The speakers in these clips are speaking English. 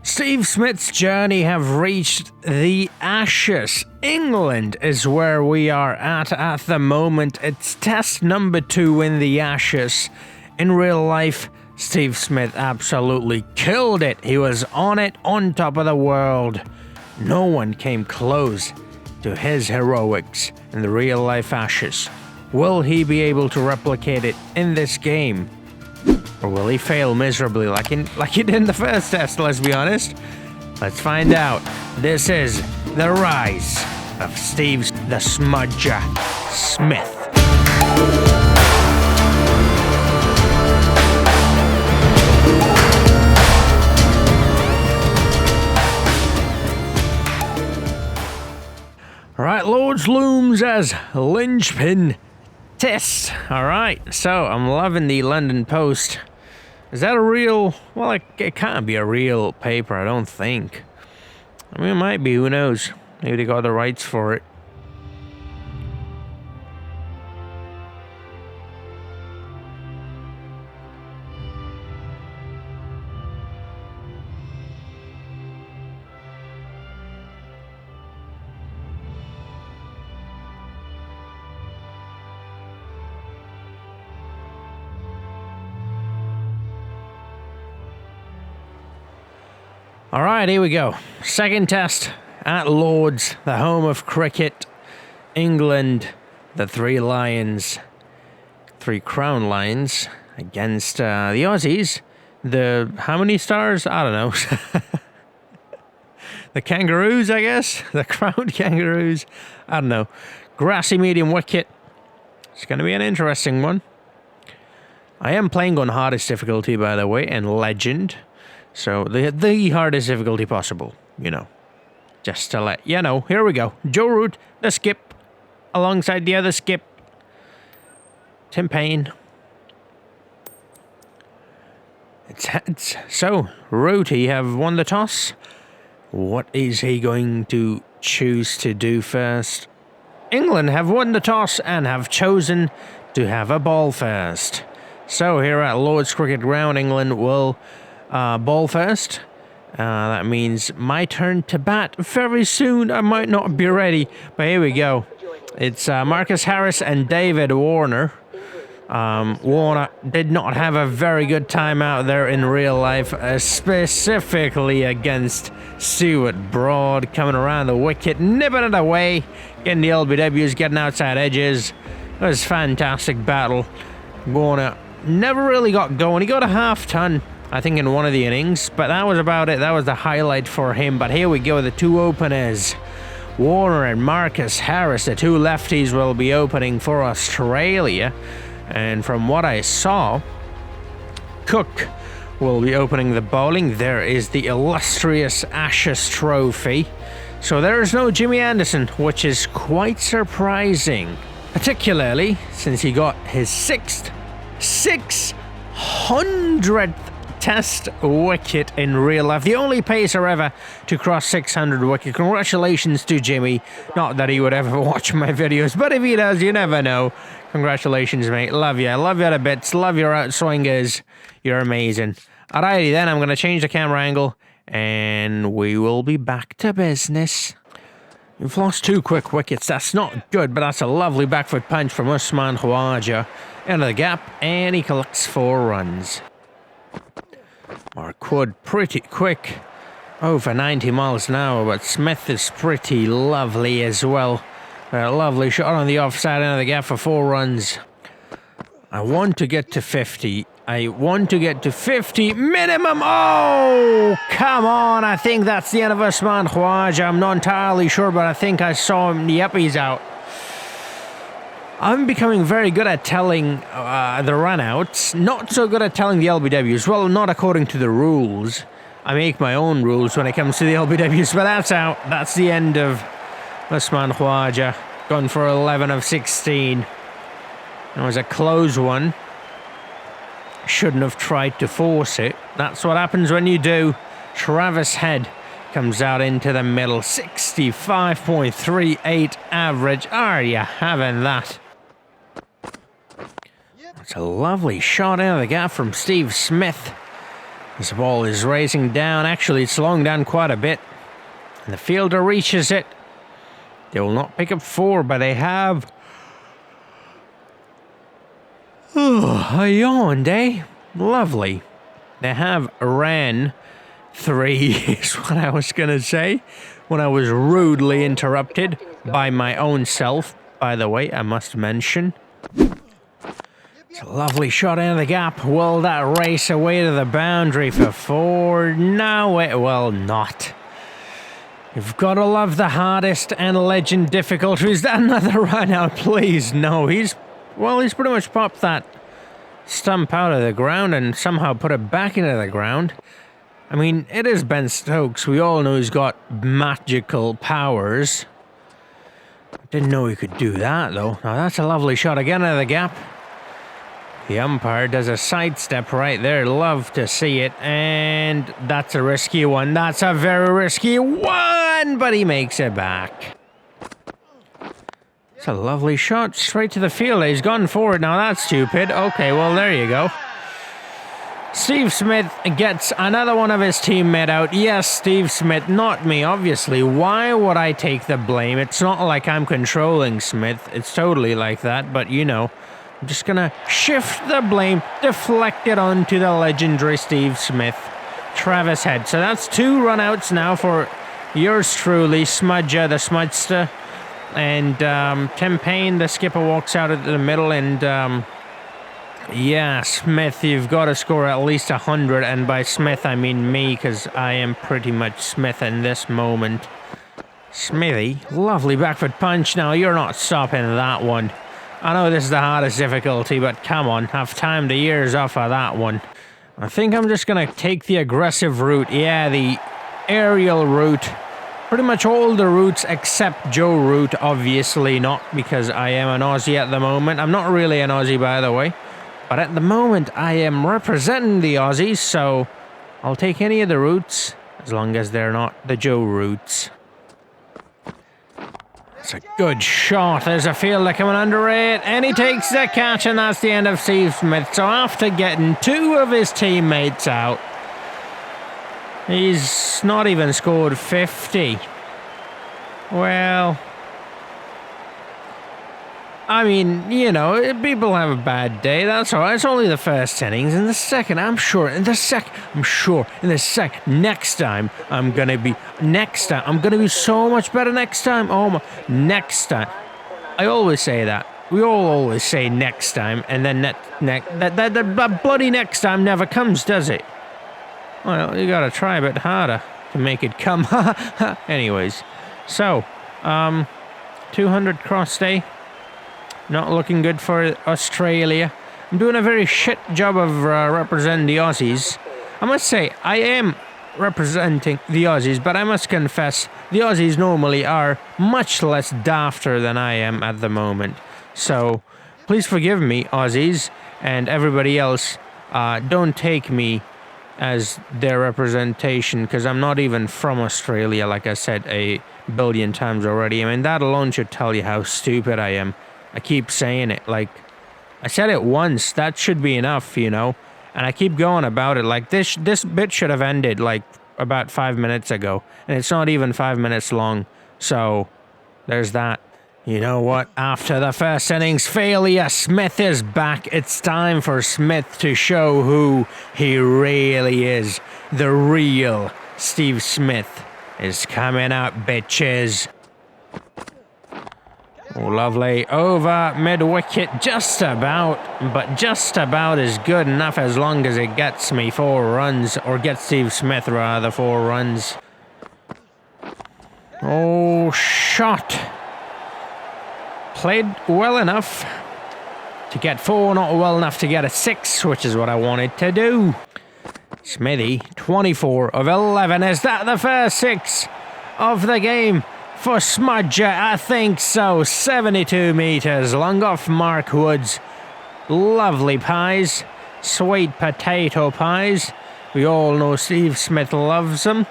Steve Smith's journey have reached the Ashes. England is where we are at the moment. It's test number 2 in the Ashes. In real life, Steve Smith absolutely killed it. He was on it, on top of the world. No one came close to his heroics in the real life Ashes. Will he be able to replicate it in this game? Or will he fail miserably like he did in the first test, let's be honest? Let's find out. This is the rise of Steve the Smudger Smith. Alright, Lords looms as linchpin test. Alright, so I'm loving the London Post. Is that a real... well, it can't be a real paper, I don't think. I mean, it might be, who knows? Maybe they got the rights for it. Alright, here we go. Second test at Lords, the home of cricket. England, the Three Crown Lions, against the Aussies. The... how many stars? I don't know. The Kangaroos, I guess? The Crown Kangaroos? I don't know. Grassy medium wicket. It's going to be an interesting one. I am playing on hardest difficulty, by the way, and Legend. So, the hardest difficulty possible, you know. Just to let you know. Here we go. Joe Root, the skip, alongside the other skip. Tim Payne. It's heads. So, Rooty have won the toss. What is he going to choose to do first? England have won the toss and have chosen to have a ball first. So, here at Lord's Cricket Ground, England will... ball first. That means my turn to bat very soon. I might not be ready, but here we go. It's Marcus Harris and David Warner. Warner did not have a very good time out there in real life, specifically against Stuart Broad, coming around the wicket, nipping it away, getting the LBWs, getting outside edges. It was a fantastic battle. Warner never really got going. He got a half-ton, I think, in one of the innings, but that was about it. That was the highlight for him. But here we go, the two openers. Warner and Marcus Harris, the two lefties, will be opening for Australia. And from what I saw, Cook will be opening the bowling. There is the illustrious Ashes trophy. So there is no Jimmy Anderson, which is quite surprising. Particularly since he got his 600th test wicket in real life. The only pacer ever to cross 600 wicket. Congratulations to Jimmy. Not that he would ever watch my videos, but if he does, you never know. Congratulations, mate. Love you. Love you to bits. Love your outswingers. You're amazing. Alrighty then, I'm going to change the camera angle and we will be back to business. You've lost 2 quick wickets. That's not good, but that's a lovely back foot punch from Usman Khawaja. Into the gap, and he collects 4 runs. Mark Wood pretty quick, over 90 miles an hour, but Smith is pretty lovely as well. A lovely shot on the offside end of the gap for 4 runs. I want to get to 50. I want to get to 50 minimum. Oh, come on. I think that's the end of Usman Khawaja. I'm not entirely sure, but I think I saw him. Yep, he's out. I'm becoming very good at telling the runouts, not so good at telling the LBWs. Well, not according to the rules. I make my own rules when it comes to the LBWs, but that's out. That's the end of Usman Khawaja. Gone for 11 of 16. It was a close one. Shouldn't have tried to force it. That's what happens when you do. Travis Head comes out into the middle. 65.38 average. Are you having that? It's a lovely shot out of the gap from Steve Smith. This ball is racing down. Actually, it's slowing down quite a bit. And the fielder reaches it. They will not pick up 4, but they have... Oh, I yawned, eh? Lovely. They have ran 3, is what I was going to say, when I was rudely interrupted by my own self, by the way, I must mention. It's a lovely shot into the gap. Will that race away to the boundary for 4? No, it will not. You've got to love the hardest and legend difficulty. Is that another run out? Please, no. He's pretty much popped that stump out of the ground and somehow put it back into the ground. I mean, it is Ben Stokes. We all know he's got magical powers. Didn't know he could do that, though. Now, that's a lovely shot again out of the gap. The umpire does a sidestep right there. Love to see it. And that's a risky one. That's a very risky one, but he makes it back. It's a lovely shot straight to the field. He's gone forward. Now that's stupid. Okay, well, there you go. Steve Smith gets another one of his teammates out. Yes, Steve Smith, not me, obviously. Why would I take the blame? It's not like I'm controlling Smith. It's totally like that, but you know. I'm just gonna shift the blame, deflect it onto the legendary Steve Smith. Travis Head. So that's 2 runouts now for yours truly, Smudger the Smudster. And Tim Payne, the skipper, walks out at the middle. And yeah, Smith, you've got to score at least 100. And by Smith, I mean me, because I am pretty much Smith in this moment. Smithy, lovely back foot punch. Now, you're not stopping that one. I know this is the hardest difficulty, but come on, have timed the ears off of that one. I think I'm just going to take the aggressive route. Yeah, the aerial route. Pretty much all the routes except Joe route, obviously not, because I am an Aussie at the moment. I'm not really an Aussie, by the way. But at the moment, I am representing the Aussies, so I'll take any of the routes, as long as they're not the Joe routes. It's a good shot. There's a fielder coming under it, and he takes the catch, and that's the end of Steve Smith. So after getting 2 of his teammates out, he's not even scored 50. Well, I mean, you know, people have a bad day. That's all right. It's only the first innings. In the second, next time, I'm going to be so much better next time. Oh, my, next time. I always say that. We all always say next time, and then that bloody next time never comes, does it? Well, you got to try a bit harder to make it come. Anyways, so, 200 cross day. Not looking good for Australia. I'm doing a very shit job of representing the Aussies. I must say, I am representing the Aussies, but I must confess, the Aussies normally are much less dafter than I am at the moment. So, please forgive me, Aussies, and everybody else. Don't take me as their representation, because I'm not even from Australia, like I said a billion times already. I mean, that alone should tell you how stupid I am. I keep saying it, like, I said it once, that should be enough, you know, and I keep going about it, like, this bit should have ended, like, about 5 minutes ago, and it's not even 5 minutes long, so, there's that. You know what, after the first innings failure, Smith is back. It's time for Smith to show who he really is. The real Steve Smith is coming out, bitches. Oh, lovely. Over mid-wicket, just about, but just about is good enough as long as it gets me 4 runs, or gets Steve Smith, rather, 4 runs. Oh, shot. Played well enough to get 4, not well enough to get a 6, which is what I wanted to do. Smithy, 24 of 11. Is that the first 6 of the game? For Smudger, I think so. 72 metres long off Mark Woods. Lovely pies. Sweet potato pies. We all know Steve Smith loves them.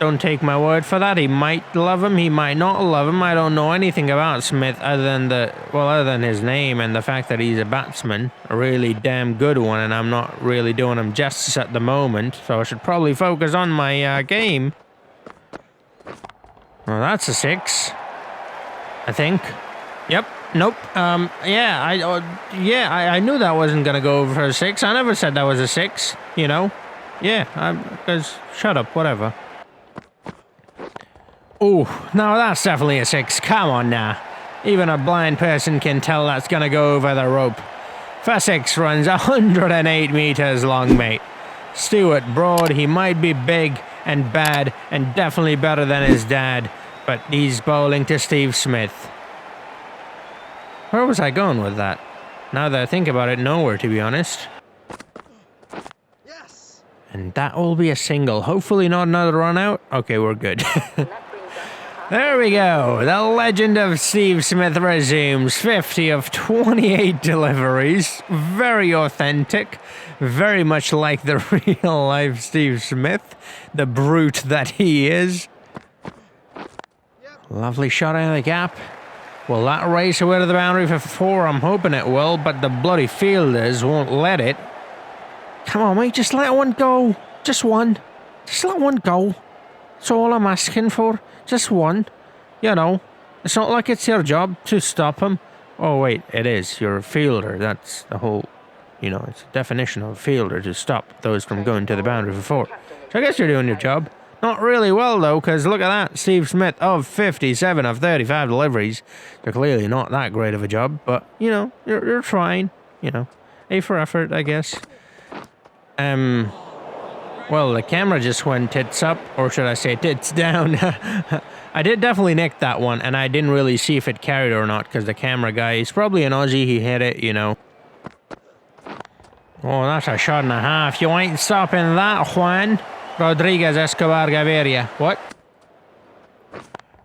don't take my word for that. He might love him, he might not love him. I don't know anything about Smith other than his name and the fact that he's a batsman, a really damn good one, and I'm not really doing him justice at the moment, so I should probably focus on my game. Well, that's a 6, I think. Yep. Nope. I knew that wasn't gonna go over for a 6. I never said that was a 6. You know. Yeah. Because shut up. Whatever. Oh, no, that's definitely a 6. Come on now. Even a blind person can tell that's gonna go over the rope. For 6 runs, 108 meters long, mate. Stuart Broad. He might be big and bad and definitely better than his dad, but he's bowling to Steve Smith. Where was I going with that? Now that I think about it, nowhere, to be honest. Yes. And that will be a single. Hopefully not another run out. Okay, we're good. There we go. The legend of Steve Smith resumes. 50 of 28 deliveries. Very authentic. Very much like the real life Steve Smith. The brute that he is. Lovely shot out of the gap. Will that race away to the boundary for 4? I'm hoping it will, but the bloody fielders won't let it. Come on, mate, just let one go. Just one. Just let one go. That's all I'm asking for. Just one. You know, it's not like it's your job to stop him. Oh, wait, it is. You're a fielder. That's the whole, you know, it's a definition of a fielder, to stop those from going to the boundary for 4. So I guess you're doing your job. Not really well, though, because look at that. Steve Smith of 57 of 35 deliveries. They're clearly not that great of a job, but, you know, you're trying. You know, A for effort, I guess. Well, the camera just went tits up, or should I say tits down. I did definitely nick that one, and I didn't really see if it carried or not, because the camera guy, he's probably an Aussie, he hit it, you know. Oh, that's a shot and a half. You ain't stopping that, Juan. Rodriguez Escobar Gaviria. What?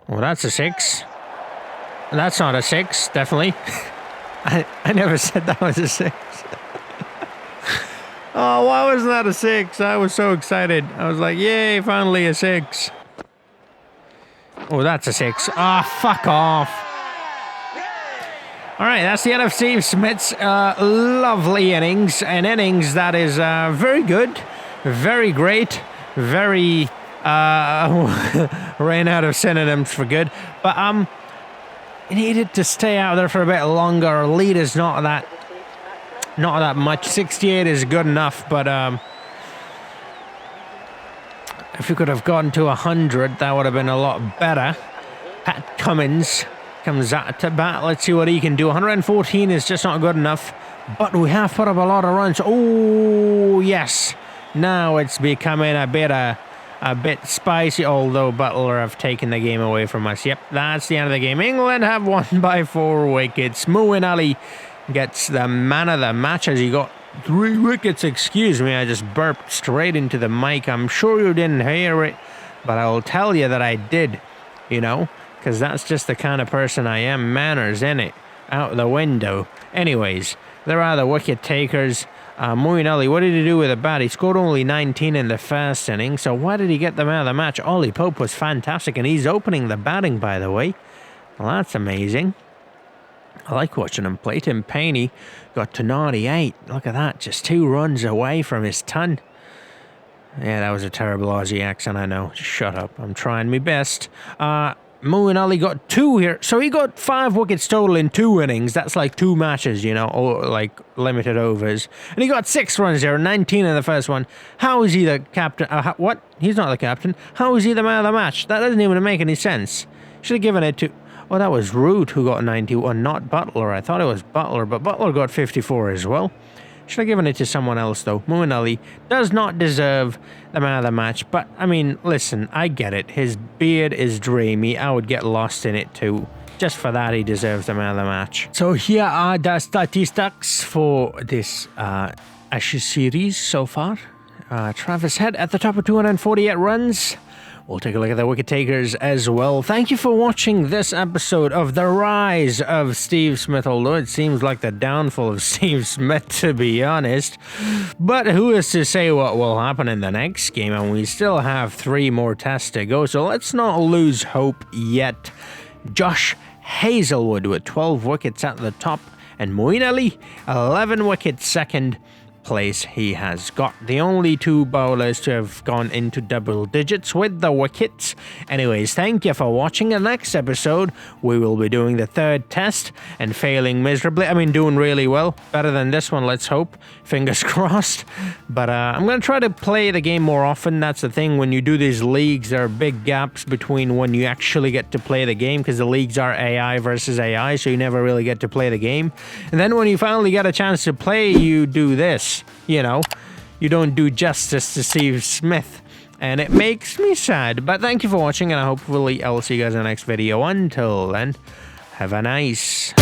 Well, that's a 6. That's not a 6, definitely. I never said that was a 6. Oh, why wasn't that a 6? I was so excited. I was like, yay, finally a 6. Oh, that's a 6. Ah, oh, fuck off. All right, that's the end of Steve Smith's lovely innings. An innings that is very good, very great, very ran out of synonyms for good. But he needed to stay out there for a bit longer. Our lead is not that much. 68 is good enough, but if we could have gotten to 100, that would have been a lot better. Pat Cummins comes out to bat. Let's see what he can do. 114 is just not good enough, but we have put up a lot of runs. Oh, yes. Now it's becoming a bit spicy, although Butler have taken the game away from us. Yep, that's the end of the game. England have won by 4 wickets. Muin Ali gets the man of the match as he got 3 wickets. Excuse me, I just burped straight into the mic. I'm sure you didn't hear it, but I will tell you that I did, you know, because that's just the kind of person I am. Manners, innit? Out the window. Anyways, there are the wicket takers. Muin Ali, what did he do with the bat? He scored only 19 in the first inning, so why did he get the man of the match? Ollie Pope was fantastic, and he's opening the batting, by the way. Well, that's amazing. I like watching him play. Tim Painey got to 98. Look at that, just 2 runs away from his ton. Yeah, that was a terrible Aussie accent, I know. Shut up, I'm trying my best. Muin Ali got 2 here. So he got 5 wickets total in 2 innings. That's like 2 matches, you know, or like limited overs. And he got 6 runs there, 19 in the first one. How is he the captain? What? He's not the captain. How is he the man of the match? That doesn't even make any sense. Should have given it to... Oh, that was Root who got 91, not Butler. I thought it was Butler, but Butler got 54 as well. Should have given it to someone else, though. Muin Ali does not deserve the man of the match. But, I mean, listen, I get it. His beard is dreamy. I would get lost in it, too. Just for that, he deserves the man of the match. So here are the statistics for this Ashes series so far. Travis Head at the top of 248 runs. We'll take a look at the wicket takers as well. Thank you for watching this episode of The Rise of Steve Smith, although it seems like the downfall of Steve Smith, to be honest. But who is to say what will happen in the next game? And we still have 3 more tests to go, so let's not lose hope yet. Josh Hazelwood with 12 wickets at the top, and Moeen Ali, 11 wickets second place he has got. The only 2 bowlers to have gone into double digits with the wickets. Anyways, thank you for watching. In the next episode, we will be doing the 3rd test and failing miserably. I mean, doing really well. Better than this one, let's hope. Fingers crossed. But I'm going to try to play the game more often. That's the thing. When you do these leagues, there are big gaps between when you actually get to play the game, because the leagues are AI versus AI, so you never really get to play the game. And then when you finally get a chance to play, you do this. You know, you don't do justice to Steve Smith, and it makes me sad. But thank you for watching, and hopefully I'll see you guys in the next video. Until then, have a nice